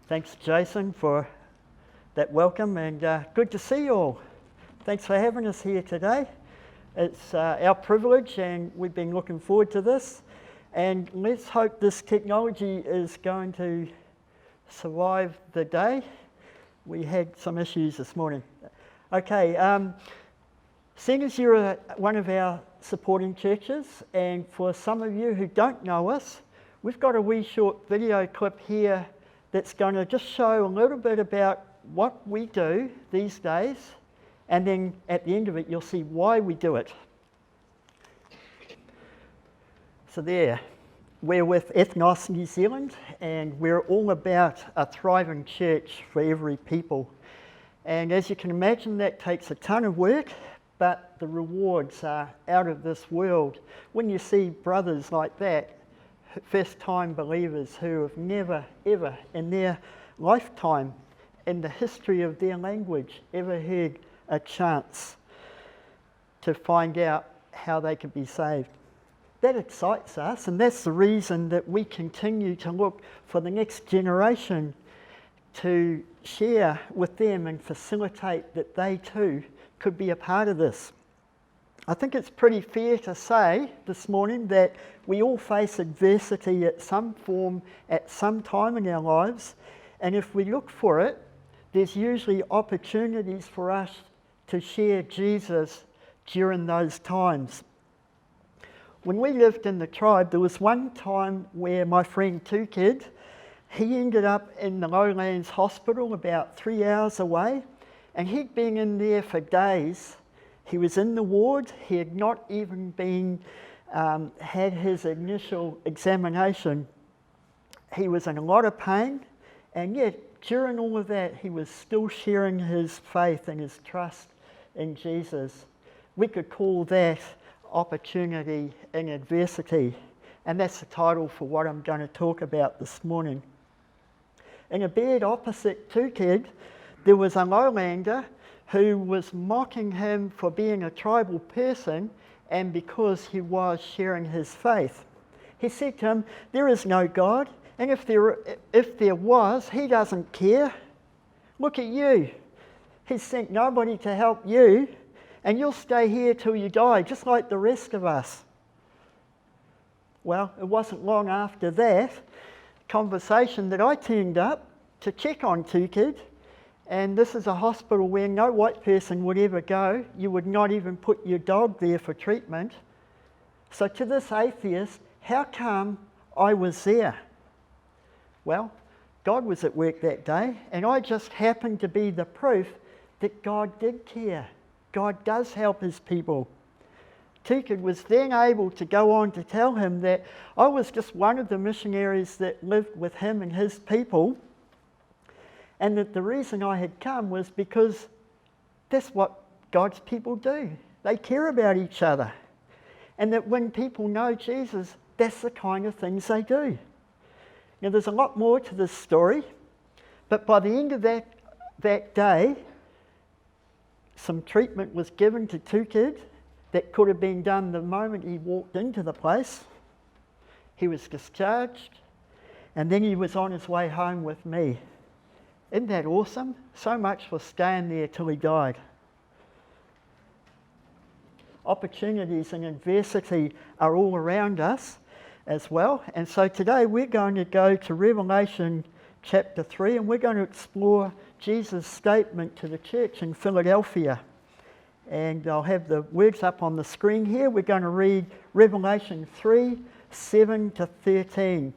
Thanks, Jason, for that welcome, and good to see you all. Thanks for having us here today. It's our privilege, and we've been looking forward to this. And let's hope this technology is going to survive the day. We had some issues this morning. Okay, seeing as you're one of our supporting churches, and for some of you who don't know us, we've got a wee short video clip here that's going to just show a little bit about what we do these days, and then at the end of it you'll see why we do it. So there, we're with Ethnos New Zealand, and we're all about a thriving church for every people. And as you can imagine, that takes a ton of work, but the rewards are out of this world. When you see brothers like that, first-time believers who have never, ever in their lifetime, in the history of their language, ever heard a chance to find out how they could be saved. That excites us, and that's the reason that we continue to look for the next generation to share with them and facilitate that they too could be a part of this. I think it's pretty fair to say this morning that we all face adversity at some form, at some time in our lives, and if we look for it, there's usually opportunities for us to share Jesus during those times. When we lived in the tribe, there was one time where my friend Tukid, he ended up in the Lowlands Hospital about 3 hours away, and he'd been in there for days. He was in the ward. He had not even been had his initial examination. He was in a lot of pain, and yet during all of that, he was still sharing his faith and his trust in Jesus. We could call that opportunity in adversity, and that's the title for what I'm going to talk about this morning. In a bed opposite Tukid, there was a lowlander who was mocking him for being a tribal person and because he was sharing his faith. He said to him, "There is no God, and if there was, he doesn't care. Look at you. He's sent nobody to help you, and you'll stay here till you die, just like the rest of us." Well, it wasn't long after that conversation that I turned up to check on Tukid. And this is a hospital where no white person would ever go. You would not even put your dog there for treatment. So to this atheist, how come I was there? Well, God was at work that day, and I just happened to be the proof that God did care. God does help his people. Tukid was then able to go on to tell him that I was just one of the missionaries that lived with him and his people, and that the reason I had come was because that's what God's people do. They care about each other. And that when people know Jesus, that's the kind of things they do. Now, there's a lot more to this story, but by the end of that day, some treatment was given to Tukid that could have been done the moment he walked into the place. He was discharged, and then he was on his way home with me. Isn't that awesome? So much for staying there till he died. Opportunities and adversity are all around us as well. And so today we're going to go to Revelation chapter 3, and we're going to explore Jesus' statement to the church in Philadelphia. And I'll have the words up on the screen here. We're going to read Revelation 3, 7 to 13.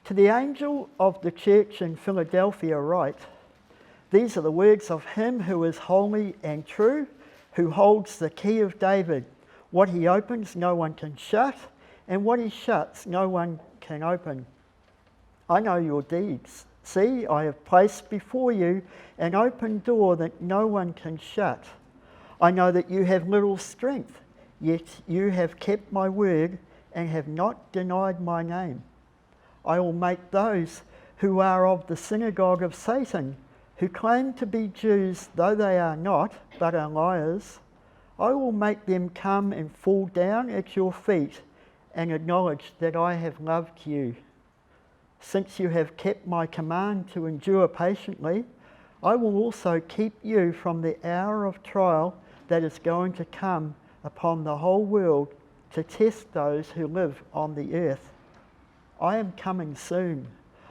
To the angel of the church in Philadelphia write, "These are the words of him who is holy and true, who holds the key of David. What he opens, no one can shut, and what he shuts, no one can open. I know your deeds. See, I have placed before you an open door that no one can shut. I know that you have little strength, yet you have kept my word and have not denied my name. I will make those who are of the synagogue of Satan, who claim to be Jews, though they are not, but are liars, I will make them come and fall down at your feet and acknowledge that I have loved you. since you have kept my command to endure patiently, I will also keep you from the hour of trial that is going to come upon the whole world to test those who live on the earth. I am coming soon.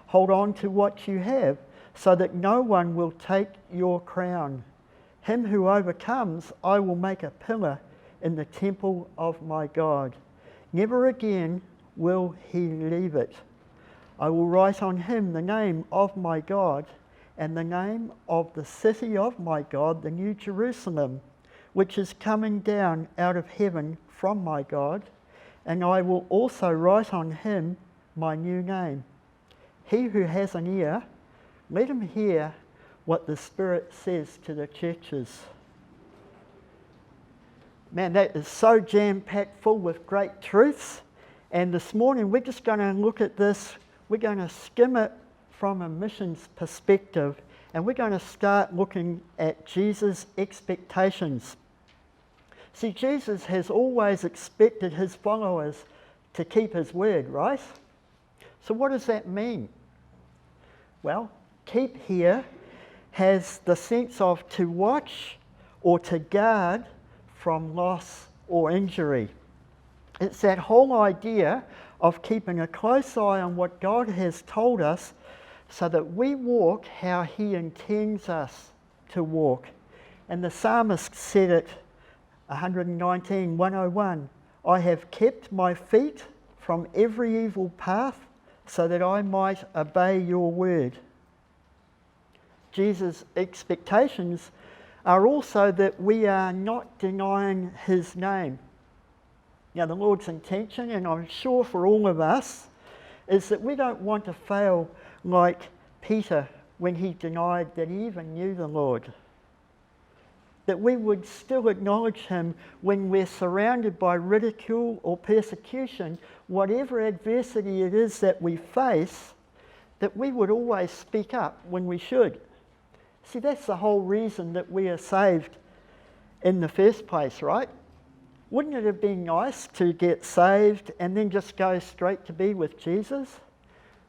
Hold on to what you have, so that no one will take your crown. Him who overcomes, I will make a pillar in the temple of my God. Never again will he leave it. I will write on him the name of my God and the name of the city of my God, the New Jerusalem, which is coming down out of heaven from my God, and I will also write on him my new name. He who has an ear, let him hear what the Spirit says to the churches. Man, that is so jam-packed full with great truths. And this morning we're just going to look at this. We're going to skim it from a missions perspective, and we're going to start looking at Jesus' expectations. See, Jesus has always expected his followers to keep his word, right? So what does that mean? Well, keep here has the sense of to watch or to guard from loss or injury. It's that whole idea of keeping a close eye on what God has told us so that we walk how he intends us to walk. And the psalmist said it, 119:101, I have kept my feet from every evil path so that I might obey your word. Jesus' expectations are also that we are not denying his name. Now, the Lord's intention, and I'm sure for all of us, is that we don't want to fail like Peter when he denied that he even knew the Lord. That we would still acknowledge him when we're surrounded by ridicule or persecution, whatever adversity it is that we face, that we would always speak up when we should. See, that's the whole reason that we are saved in the first place, right? Wouldn't it have been nice to get saved and then just go straight to be with Jesus?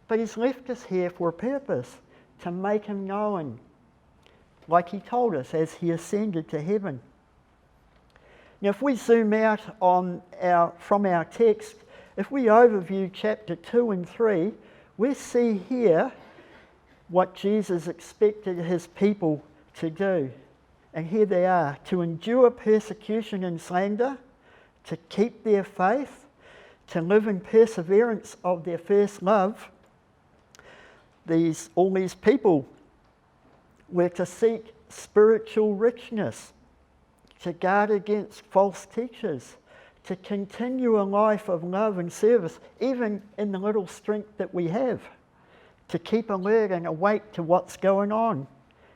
But he's left us here for a purpose, to make him known, like he told us as he ascended to heaven. Now, if we zoom out from our text, if we overview chapter 2 and 3, we see here what Jesus expected his people to do. And here they are, to endure persecution and slander, to keep their faith, to live in perseverance of their first love. All these people were to seek spiritual richness, to guard against false teachers, to continue a life of love and service, even in the little strength that we have, to keep alert and awake to what's going on,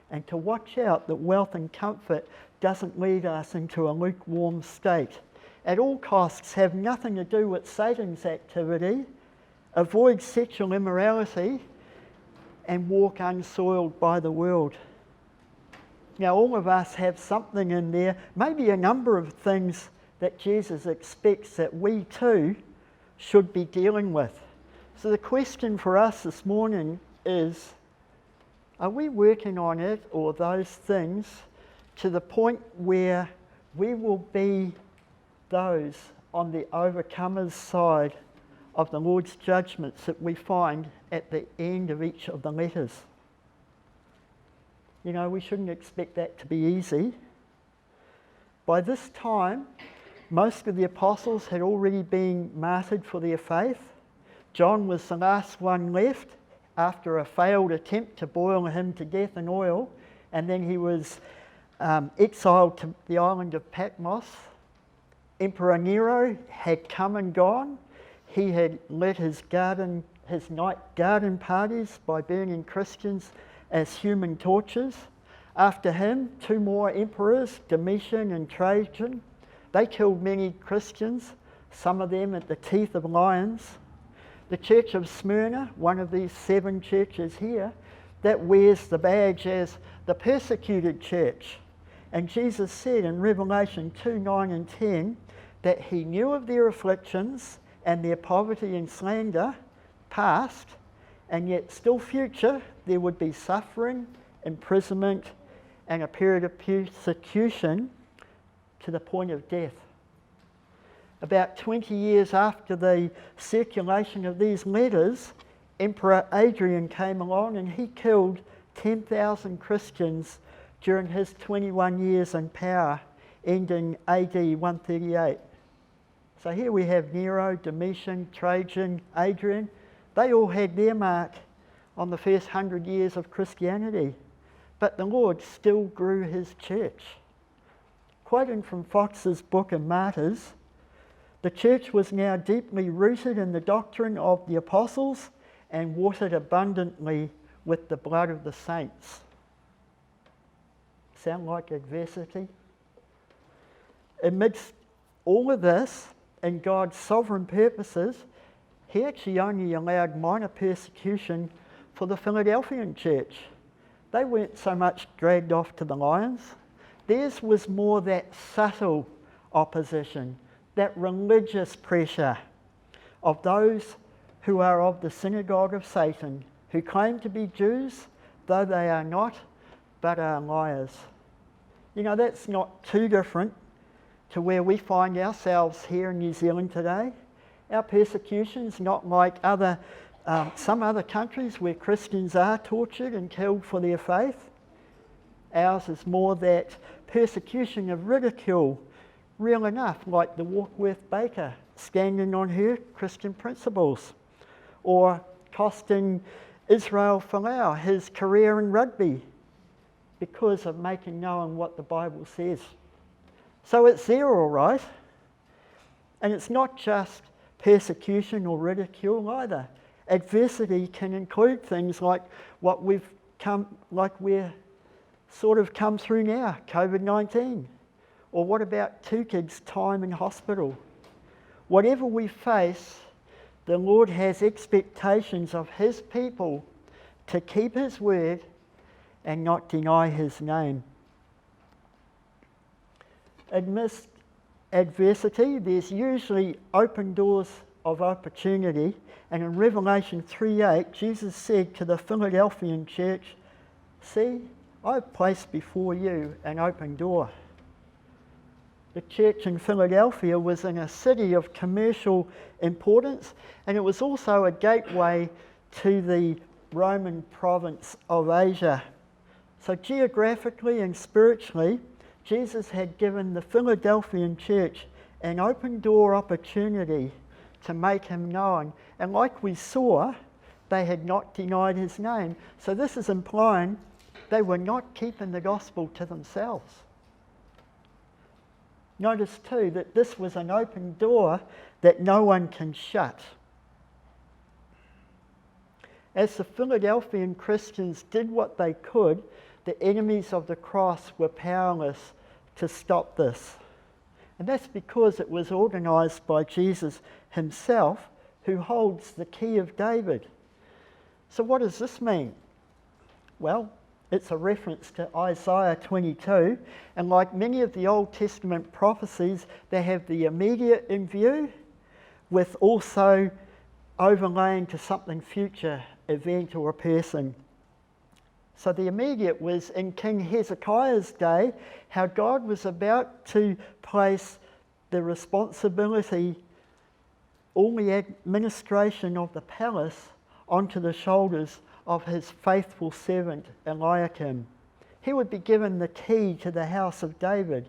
and to watch out that wealth and comfort doesn't lead us into a lukewarm state. At all costs, have nothing to do with Satan's activity, avoid sexual immorality, and walk unsoiled by the world. Now, all of us have something in there, maybe a number of things that Jesus expects that we too should be dealing with. So the question for us this morning is, are we working on it or those things to the point where we will be those on the overcomers' side of the Lord's judgments that we find at the end of each of the letters? You know, we shouldn't expect that to be easy. By this time, most of the apostles had already been martyred for their faith. John was the last one left after a failed attempt to boil him to death in oil, and then he was exiled to the island of Patmos. Emperor Nero had come and gone. He had led his night garden parties by burning Christians as human torches. After him, two more emperors, Domitian and Trajan. They killed many Christians, some of them at the teeth of lions. The Church of Smyrna, one of these 7 churches here, that wears the badge as the persecuted church. And Jesus said in Revelation 2:9 and 10 that he knew of their afflictions and their poverty and slander, past, and yet still future, there would be suffering, imprisonment, and a period of persecution to the point of death. About 20 years after the circulation of these letters, Emperor Adrian came along and he killed 10,000 Christians during his 21 years in power, ending AD 138. So here we have Nero, Domitian, Trajan, Adrian. They all had their mark on the first 100 years of Christianity. But the Lord still grew his church. Quoting from Fox's book of Martyrs, the church was now deeply rooted in the doctrine of the apostles and watered abundantly with the blood of the saints. Sound like adversity? Amidst all of this, in God's sovereign purposes, he actually only allowed minor persecution for the Philadelphian church. They weren't so much dragged off to the lions. Theirs was more that subtle opposition, that religious pressure of those who are of the synagogue of Satan, who claim to be Jews, though they are not, but are liars. You know, that's not too different to where we find ourselves here in New Zealand today. Our persecution's not like some other countries where Christians are tortured and killed for their faith. Ours is more that persecution of ridicule, real enough, like the Warkworth baker standing on her Christian principles, or costing Israel Folau his career in rugby because of making known what the Bible says. So it's there all right. And it's not just persecution or ridicule either. Adversity can include things like what we're sort of come through now, COVID-19. Or what about two kids' time in hospital? Whatever we face, the Lord has expectations of his people to keep his word and not deny his name. Amidst adversity, there's usually open doors of opportunity, and in Revelation 3:8, Jesus said to the Philadelphian church, "See, I've placed before you an open door." The church in Philadelphia was in a city of commercial importance, and it was also a gateway to the Roman province of Asia. So geographically and spiritually, Jesus had given the Philadelphian church an open door opportunity to make him known. And like we saw, they had not denied his name. So this is implying they were not keeping the gospel to themselves. Notice too that this was an open door that no one can shut. As the Philadelphian Christians did what they could, the enemies of the cross were powerless to stop this. And that's because it was organised by Jesus himself, who holds the key of David. So what does this mean? Well, it's a reference to Isaiah 22, and like many of the Old Testament prophecies, they have the immediate in view, with also overlaying to something future, event or a person. So the immediate was in King Hezekiah's day, how God was about to place the responsibility, all the administration of the palace, onto the shoulders of his faithful servant Eliakim. He would be given the key to the house of David.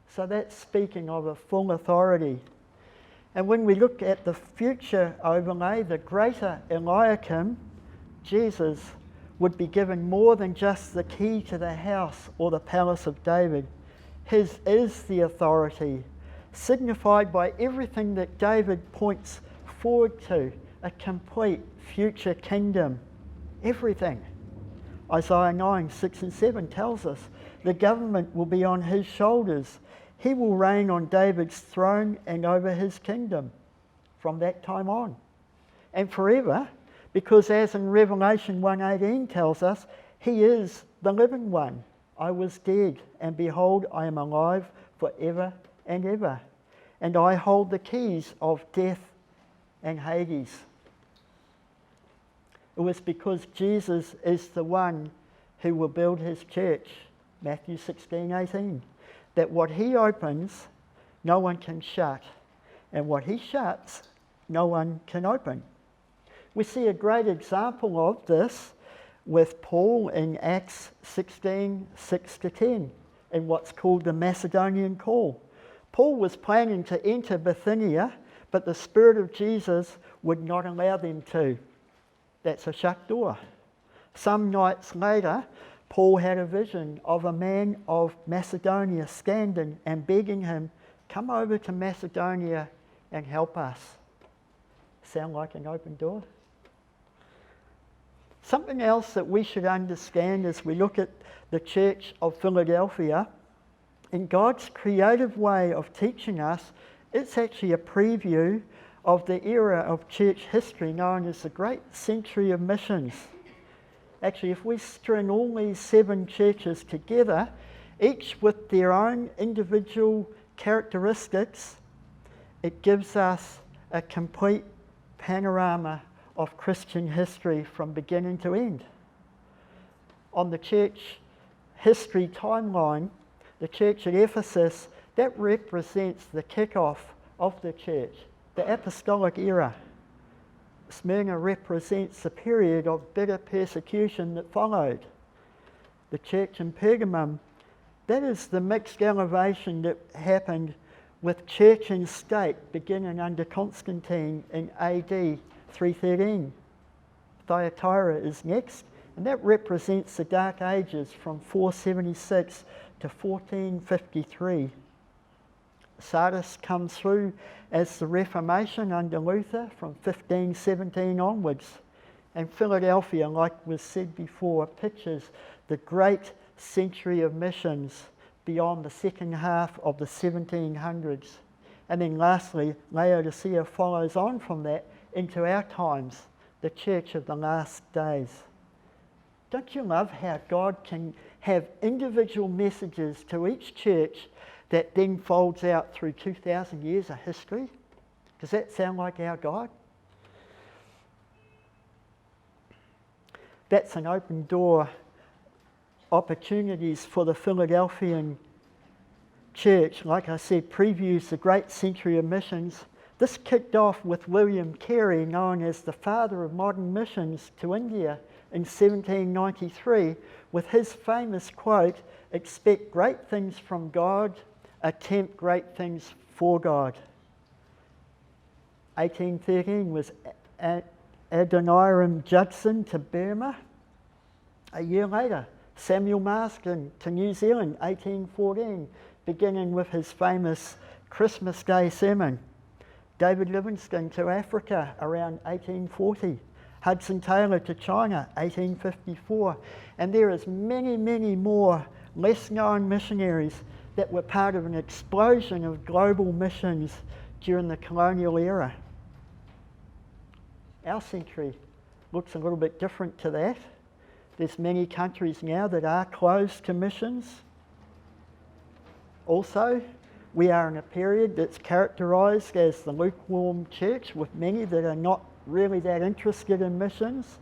So that's speaking of a full authority. And when we look at the future overlay, the greater Eliakim, Jesus, would be given more than just the key to the house or the palace of David. His is the authority, signified by everything that David points forward to, a complete future kingdom. Everything. Isaiah 9:6-7 tells us the government will be on his shoulders. He will reign on David's throne and over his kingdom from that time on and forever, because as in Revelation 1:18 tells us, he is the living one. I was dead, and behold, I am alive forever and ever, and I hold the keys of death and Hades. It was because Jesus is the one who will build his church, Matthew 16:18, that what he opens, no one can shut, and what he shuts, no one can open. We see a great example of this with Paul in Acts 16:6-10, in what's called the Macedonian call. Paul was planning to enter Bithynia, but the Spirit of Jesus would not allow them to. That's a shut door. Some nights later, Paul had a vision of a man of Macedonia standing and begging him, "Come over to Macedonia and help us." Sound like an open door? Something else that we should understand as we look at the Church of Philadelphia, in God's creative way of teaching us, it's actually a preview of the era of church history known as the Great Century of Missions. Actually, if we string all these 7 churches together, each with their own individual characteristics, it gives us a complete panorama of Christian history from beginning to end. On the church history timeline, the church at Ephesus, that represents the kick-off of the church, the apostolic era. Smyrna represents the period of bitter persecution that followed. The church in Pergamum, that is the mixed elevation that happened with church and state beginning under Constantine in AD 313. Thyatira is next, and that represents the Dark Ages from 476 to 1453. Sardis comes through as the Reformation under Luther from 1517 onwards. And Philadelphia, like was said before, pictures the great century of missions beyond the second half of the 1700s. And then lastly, Laodicea follows on from that into our times, the church of the last days. Don't you love how God can have individual messages to each church that then folds out through 2,000 years of history? Does that sound like our God? That's an open door opportunities for the Philadelphian church. Like I said, previews the great century of missions. This kicked off with William Carey, known as the father of modern missions to India, in 1793, with his famous quote, "Expect great things from God, attempt great things for God." 1813 was Adoniram Judson to Burma. A year later, Samuel Marsden to New Zealand, 1814, beginning with his famous Christmas Day sermon. David Livingstone to Africa around 1840. Hudson Taylor to China, 1854. And there is many, many more less known missionaries that were part of an explosion of global missions during the colonial era. Our century looks a little bit different to that. There's many countries now that are closed to missions. Also, we are in a period that's characterised as the lukewarm church, with many that are not really that interested in missions,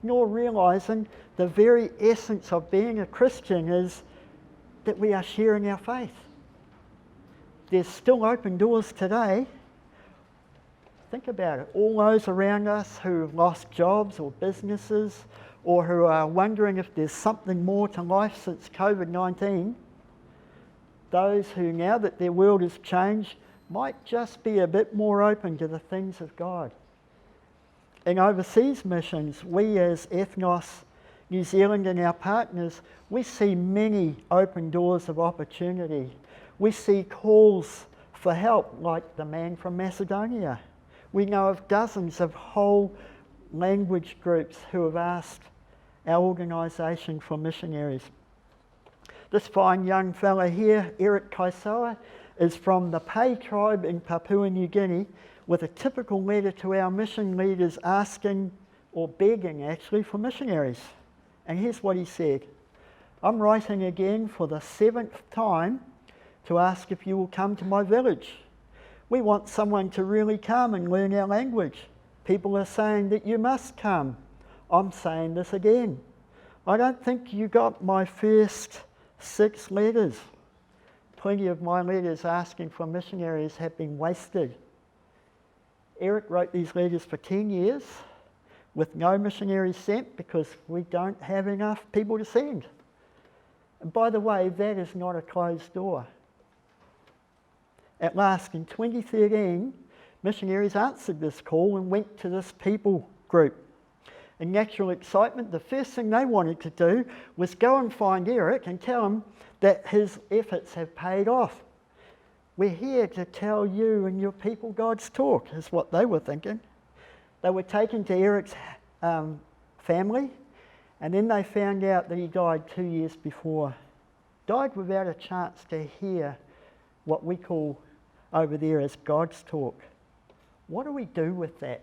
nor realising the very essence of being a Christian is that we are sharing our faith. There's still open doors today. Think about it. All those around us who have lost jobs or businesses, or who are wondering if there's something more to life since COVID-19, those who, now that their world has changed, might just be a bit more open to the things of God. In overseas missions, we as Ethnos New Zealand and our partners, we see many open doors of opportunity. We see calls for help, like the man from Macedonia. We know of dozens of whole language groups who have asked our organisation for missionaries. This fine young fella here, Eric Kaisoa, is from the Pei tribe in Papua New Guinea, with a typical letter to our mission leaders asking, or begging actually, for missionaries. And here's what he said: "I'm writing again for the 7th time to ask if you will come to my village. We want someone to really come and learn our language. People are saying that you must come. I'm saying this again. I don't think you got my first 6 letters. Plenty of my letters asking for missionaries have been wasted. Eric wrote these letters for 10 years with no missionaries sent because we don't have enough people to send. And by the way, that is not a closed door. At last, in 2013, missionaries answered this call and went to this people group. In natural excitement, the first thing they wanted to do was go and find Eric and tell him that his efforts have paid off. We're here to tell you and your people God's talk, is what they were thinking. They were taken to Eric's family, and then they found out that he died 2 years before. Died without a chance to hear what we call over there as God's talk. What do we do with that?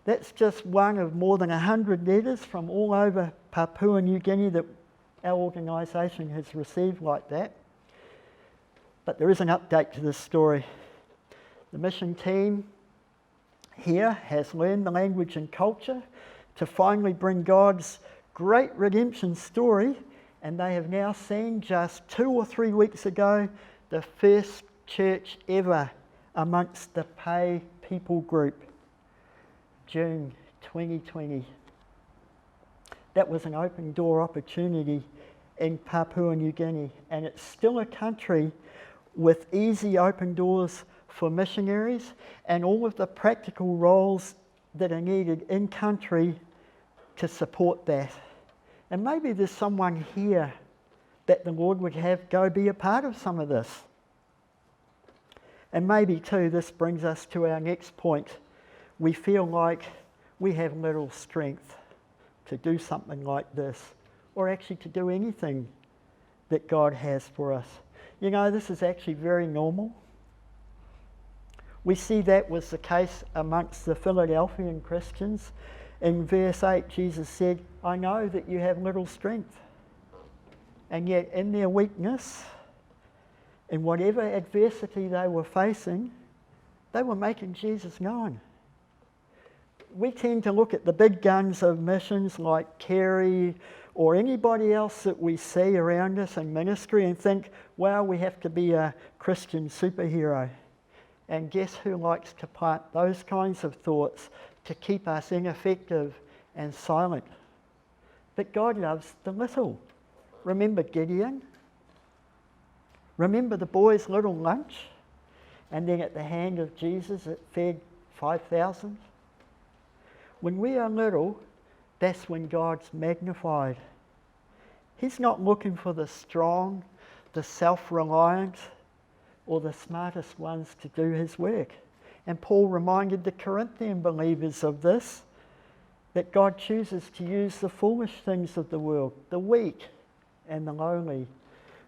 That's just one of more than 100 letters from all over Papua New Guinea that our organisation has received like that. But there is an update to this story. The mission team here has learned the language and culture to finally bring God's great redemption story, and they have now seen just 2 or 3 weeks ago the first church ever amongst the Pei people group, June 2020. That was an open door opportunity in Papua New Guinea, and it's still a country with easy open doors for missionaries and all of the practical roles that are needed in country to support that. And maybe there's someone here that the Lord would have go be a part of some of this. And maybe too, this brings us to our next point. We feel like we have little strength to do something like this, or actually to do anything that God has for us. You know, this is actually very normal. We see that was the case amongst the Philadelphian Christians. In verse 8, Jesus said, I know that you have little strength. And yet in their weakness, in whatever adversity they were facing, they were making Jesus known. We tend to look at the big guns of missions like Kerry or anybody else that we see around us in ministry and think, well, we have to be a Christian superhero. And guess who likes to plant those kinds of thoughts to keep us ineffective and silent? But God loves the little. Remember Gideon? Remember the boy's little lunch? And then at the hand of Jesus it fed 5,000? When we are little, that's when God's magnified. He's not looking for the strong, the self-reliant, or the smartest ones to do his work. And Paul reminded the Corinthian believers of this, that God chooses to use the foolish things of the world, the weak and the lowly.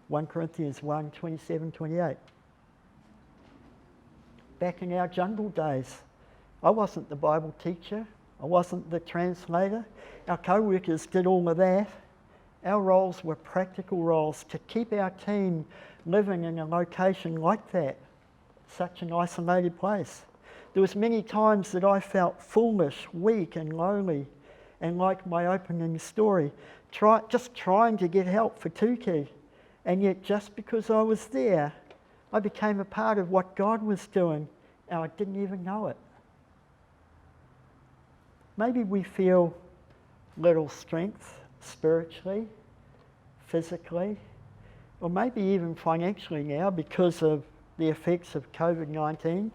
1 Corinthians 1, 27, 28. Back in our jungle days, I wasn't the Bible teacher. I wasn't the translator. Our co-workers did all of that. Our roles were practical roles to keep our team living in a location like that, such an isolated place. There was many times that I felt foolish, weak and lowly, and like my opening story, just trying to get help for Tuki. And yet just because I was there, I became a part of what God was doing, and I didn't even know it. Maybe we feel little strength spiritually, physically, or maybe even financially now because of the effects of COVID-19.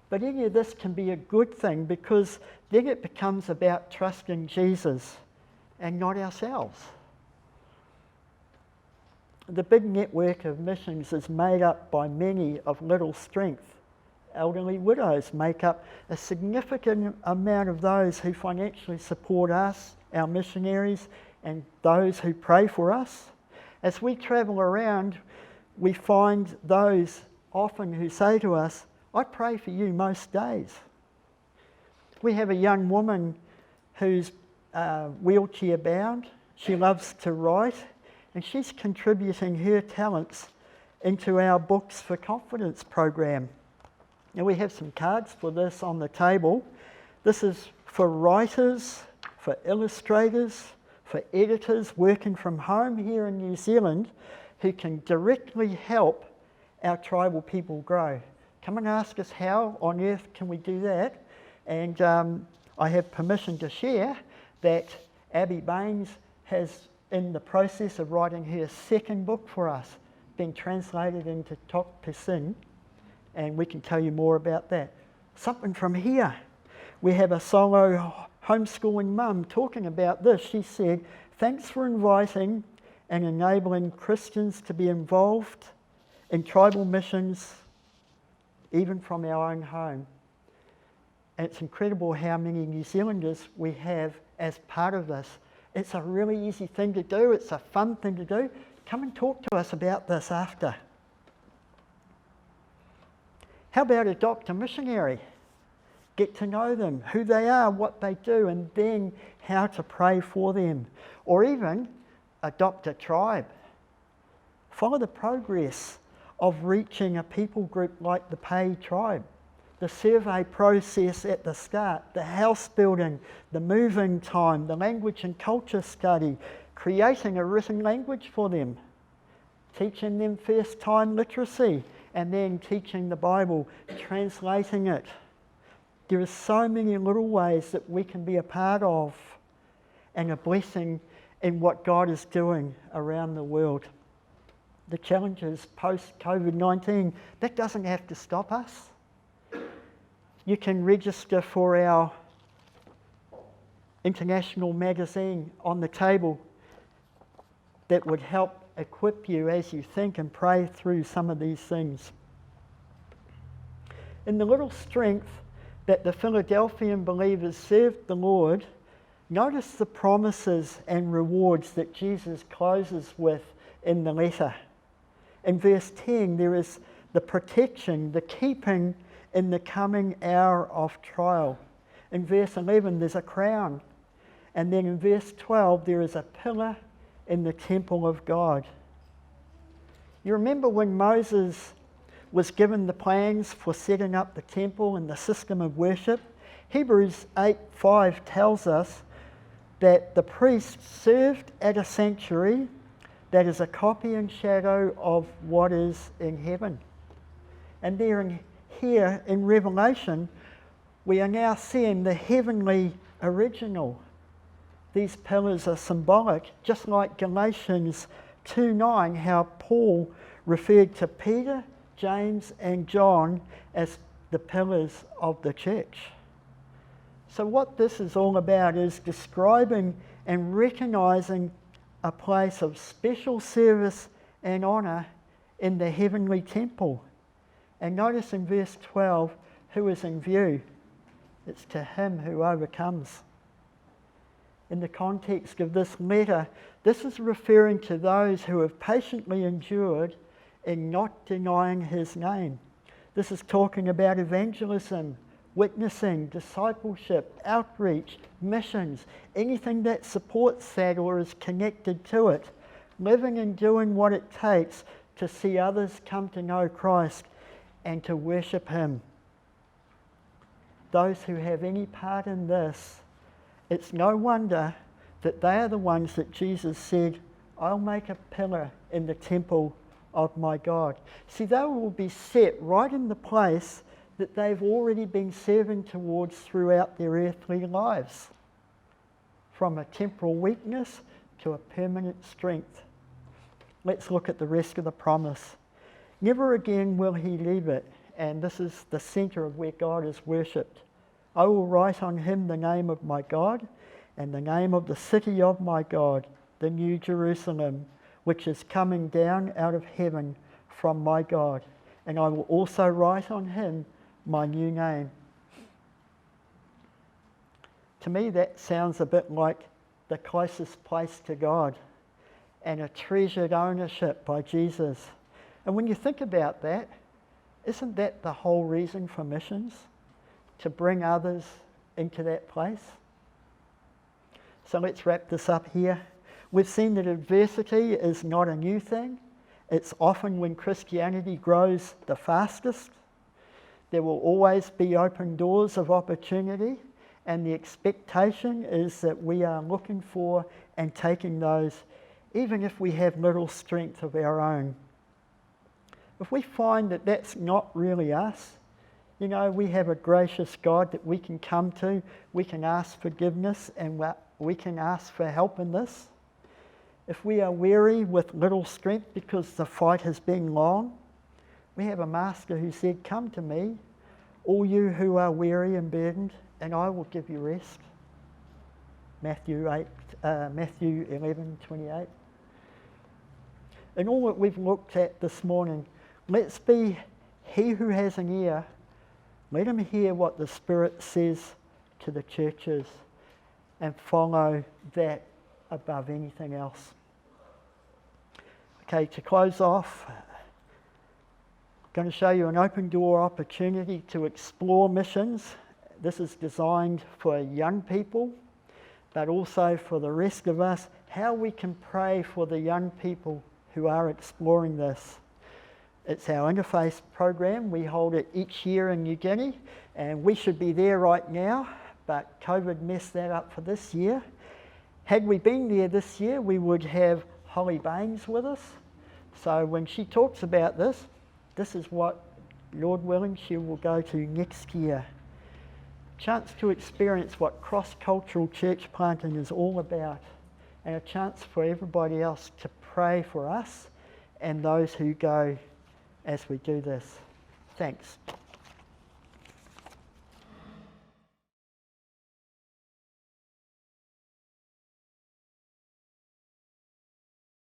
But any of this can be a good thing because then it becomes about trusting Jesus and not ourselves. The big network of missions is made up by many of little strength. Elderly widows make up a significant amount of those who financially support us, our missionaries, and those who pray for us. As we travel around, we find those often who say to us, I pray for you most days. We have a young woman who's wheelchair bound. She loves to write, and she's contributing her talents into our Books for Confidence program. Now we have some cards for this on the table. This is for writers, for illustrators, for editors working from home here in New Zealand who can directly help our tribal people grow. Come and ask us how on earth can we do that. And I have permission to share that Abby Baines has, in the process of writing her second book for us, been translated into Tok Pisin, and we can tell you more about that. Something from here. We have a solo homeschooling mum talking about this. She said, "Thanks for inviting and enabling Christians to be involved in tribal missions, even from our own home." And it's incredible how many New Zealanders we have as part of this. It's a really easy thing to do. It's a fun thing to do. Come and talk to us about this after. How about adopt a missionary? Get to know them, who they are, what they do, and then how to pray for them. Or even adopt a tribe. Follow the progress of reaching a people group like the Pei tribe. The survey process at the start, the house building, the moving time, the language and culture study, creating a written language for them, teaching them first time literacy, and then teaching the Bible, translating it. There are so many little ways that we can be a part of and a blessing in what God is doing around the world. The challenges post-COVID-19, that doesn't have to stop us. You can register for our international magazine on the table that would help equip you as you think and pray through some of these things. In the little strength that the Philadelphian believers served the Lord, notice the promises and rewards that Jesus closes with in the letter. In verse 10, there is the protection, the keeping in the coming hour of trial. In verse 11, there's a crown. And then in verse 12, there is a pillar in the temple of God. You remember when Moses was given the plans for setting up the temple and the system of worship? Hebrews 8:5 tells us that the priests served at a sanctuary that is a copy and shadow of what is in heaven. And here in Revelation, we are now seeing the heavenly original. These pillars are symbolic, just like Galatians 2:9, how Paul referred to Peter, James, and John as the pillars of the church. So what this is all about is describing and recognizing a place of special service and honor in the heavenly temple. And notice in verse 12, who is in view? It's to him who overcomes. In the context of this letter, this is referring to those who have patiently endured in not denying his name. This is talking about evangelism, witnessing, discipleship, outreach, missions, anything that supports that or is connected to it, living and doing what it takes to see others come to know Christ and to worship him. Those who have any part in this, it's no wonder that they are the ones that Jesus said, "I'll make a pillar in the temple of my God." See, they will be set right in the place that they've already been serving towards throughout their earthly lives, from a temporal weakness to a permanent strength. Let's look at the rest of the promise. Never again will he leave it, and this is the centre of where God is worshipped. I will write on him the name of my God and the name of the city of my God, the New Jerusalem, which is coming down out of heaven from my God. And I will also write on him my new name. To me, that sounds a bit like the closest place to God and a treasured ownership by Jesus. And when you think about that, isn't that the whole reason for missions? To bring others into that place? So let's wrap this up here. We've seen that adversity is not a new thing. It's often when Christianity grows the fastest. There will always be open doors of opportunity, And the expectation is that we are looking for and taking those, even if we have little strength of our own. If we find that that's not really us, you know, we have a gracious God that we can come to, we can ask forgiveness, and we can ask for help in this. If we are weary with little strength because the fight has been long, we have a master who said, "Come to me, all you who are weary and burdened, and I will give you rest." Matthew 11:28. And all that we've looked at this morning, let's be he who has an ear. Let him hear what the Spirit says to the churches and follow that above anything else. Okay, to close off, I'm going to show you an open door opportunity to explore missions. This is designed for young people, but also for the rest of us, how we can pray for the young people who are exploring this. It's our interface program. We hold it each year in New Guinea, and we should be there right now, but COVID messed that up for this year. Had we been there this year, we would have Holly Baines with us. So when she talks about this, this is what, Lord willing, she will go to next year. Chance to experience what cross-cultural church planting is all about, and a chance for everybody else to pray for us and those who go as we do this. Thanks.